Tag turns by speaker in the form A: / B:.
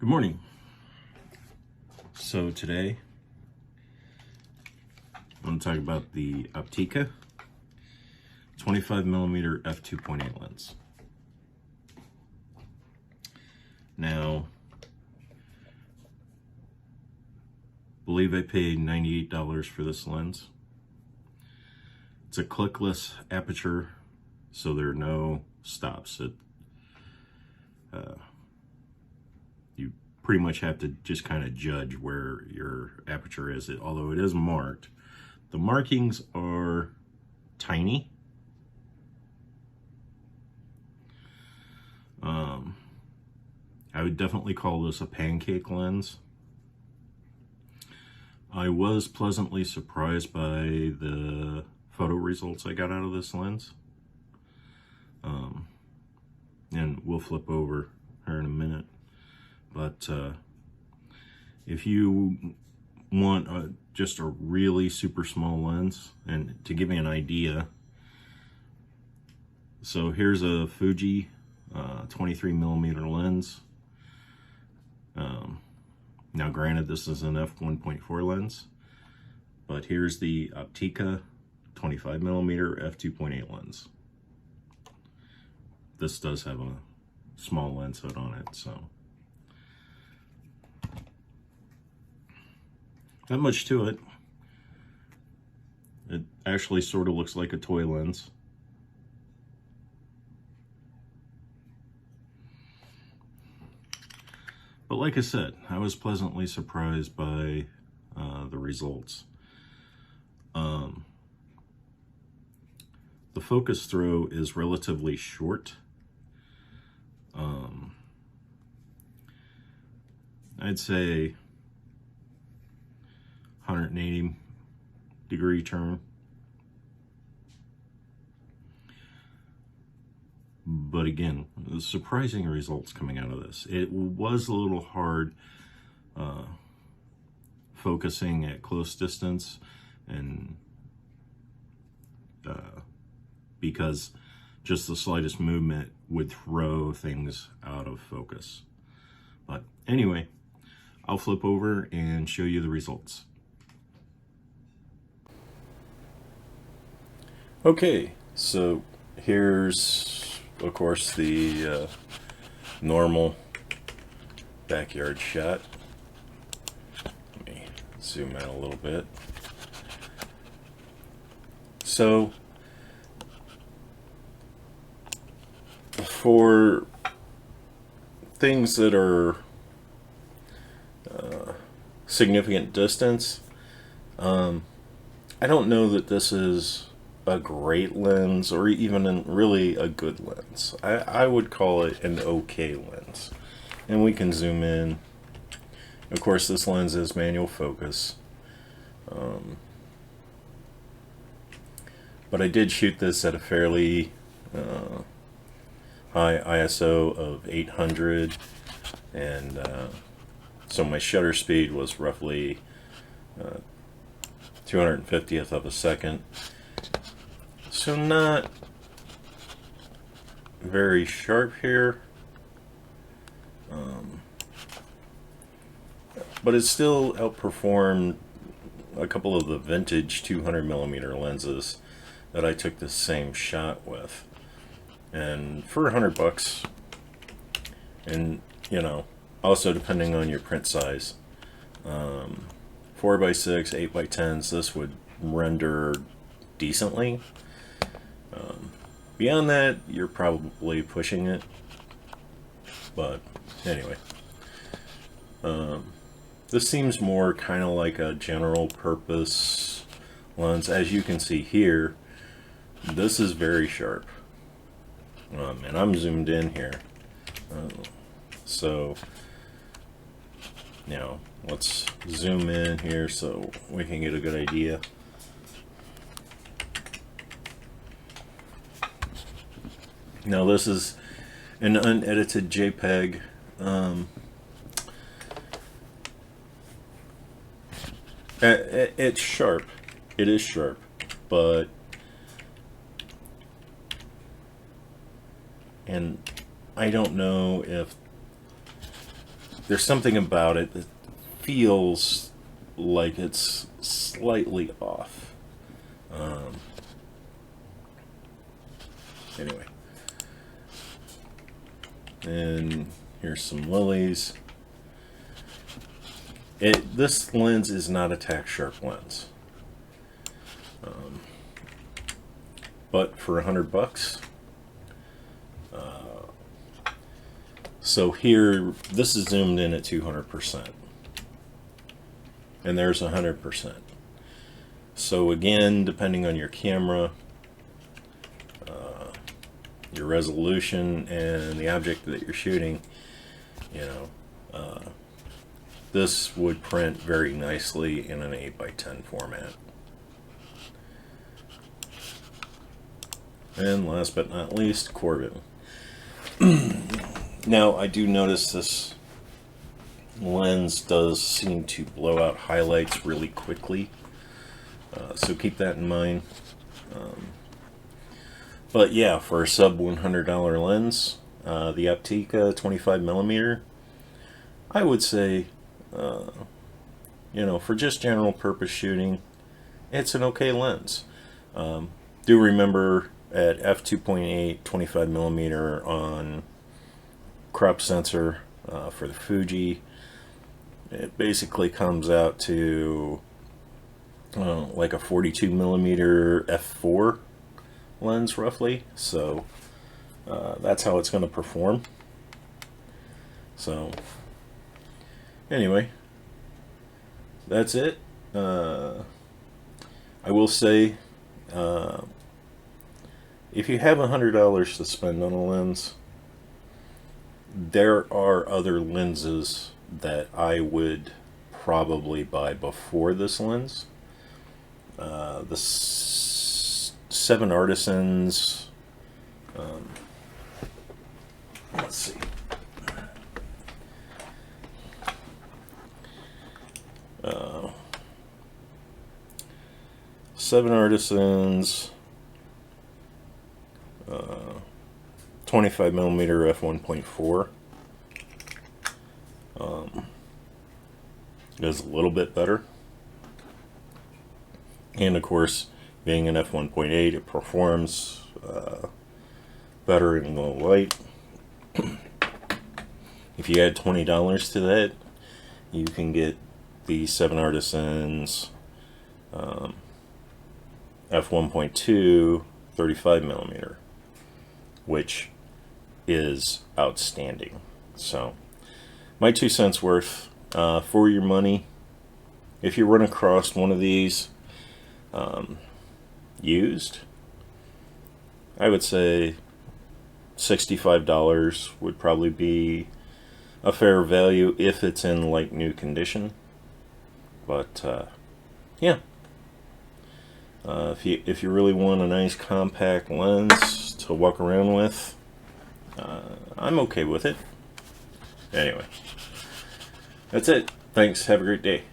A: Good morning. So today I'm going to talk about the Opteka 25mm F2.8 lens. Now, I believe I paid $98 for this lens. It's a clickless aperture, so there are no stops. You pretty much have to just kind of judge where your aperture is. Although it is marked, the markings are tiny. I would definitely call this a pancake lens. I was pleasantly surprised by the photo results I got out of this lens. And we'll flip over here in a minute. But if you want just a really super small lens, and to give you an idea, so here's a Fuji 23mm lens. Now granted, this is an F1.4 lens, but here's the Opteka 25mm F2.8 lens. This does have a small lens hood on it, so not much to it. It actually sort of looks like a toy lens. But like I said, I was pleasantly surprised by the results. The focus throw is relatively short. I'd say 180-degree turn. But again, surprising results coming out of this. It was a little hard focusing at close distance, and because just the slightest movement would throw things out of focus. But anyway, I'll flip over and show you the results. Okay, so here's, of course, the normal backyard shot. Let me zoom out a little bit. So, for things that are significant distance, I don't know that this is a great lens or even really a good lens. I would call it an okay lens. And we can zoom in. Of course, this lens is manual focus. But I did shoot this at a fairly high ISO of 800, and so my shutter speed was roughly 250th of a second. So not very sharp here, but it still outperformed a couple of the vintage 200mm lenses that I took the same shot with. And for $100, and you know, also depending on your print size, 4x6, 8x10s, this would render decently. Beyond that, you're probably pushing it. But anyway, this seems more kind of like a general purpose lens. As you can see here, this is very sharp. And I'm zoomed in here. So now let's zoom in here so we can get a good idea. Now this is an unedited JPEG. It's sharp. It is sharp, but I don't know if there's something about it that feels like it's slightly off. Anyway, and here's some lilies. This lens is not a tack sharp lens, but for $100. So here, this is zoomed in at 200%, and there's 100%. So again, depending on your camera, your resolution, and the object that you're shooting, you know, this would print very nicely in an 8x10 format. And last but not least, Corbin. Now, I do notice this lens does seem to blow out highlights really quickly, so keep that in mind. But yeah, for a sub $100 lens, the Opteka 25mm, I would say, you know, for just general purpose shooting, it's an okay lens. Do remember at F2.8 25mm on crop sensor for the Fuji, it basically comes out to like a 42mm f4 lens roughly. So that's how it's going to perform. So anyway, that's it. I will say, if you have $100 to spend on a lens, there are other lenses that I would probably buy before this lens. The 7 Artisans, let's see. Seven Artisans, 25mm f1.4 is a little bit better, and of course, being an f1.8, it performs better in low light. If you add $20 to that, you can get the 7 Artisans f1.2 35mm, which is outstanding. So my 2 cents worth for your money. If you run across one of these used, I would say $65 would probably be a fair value if it's in like new condition. But yeah, if you really want a nice compact lens to walk around with, I'm okay with it. Anyway, that's it. Thanks. Have a great day.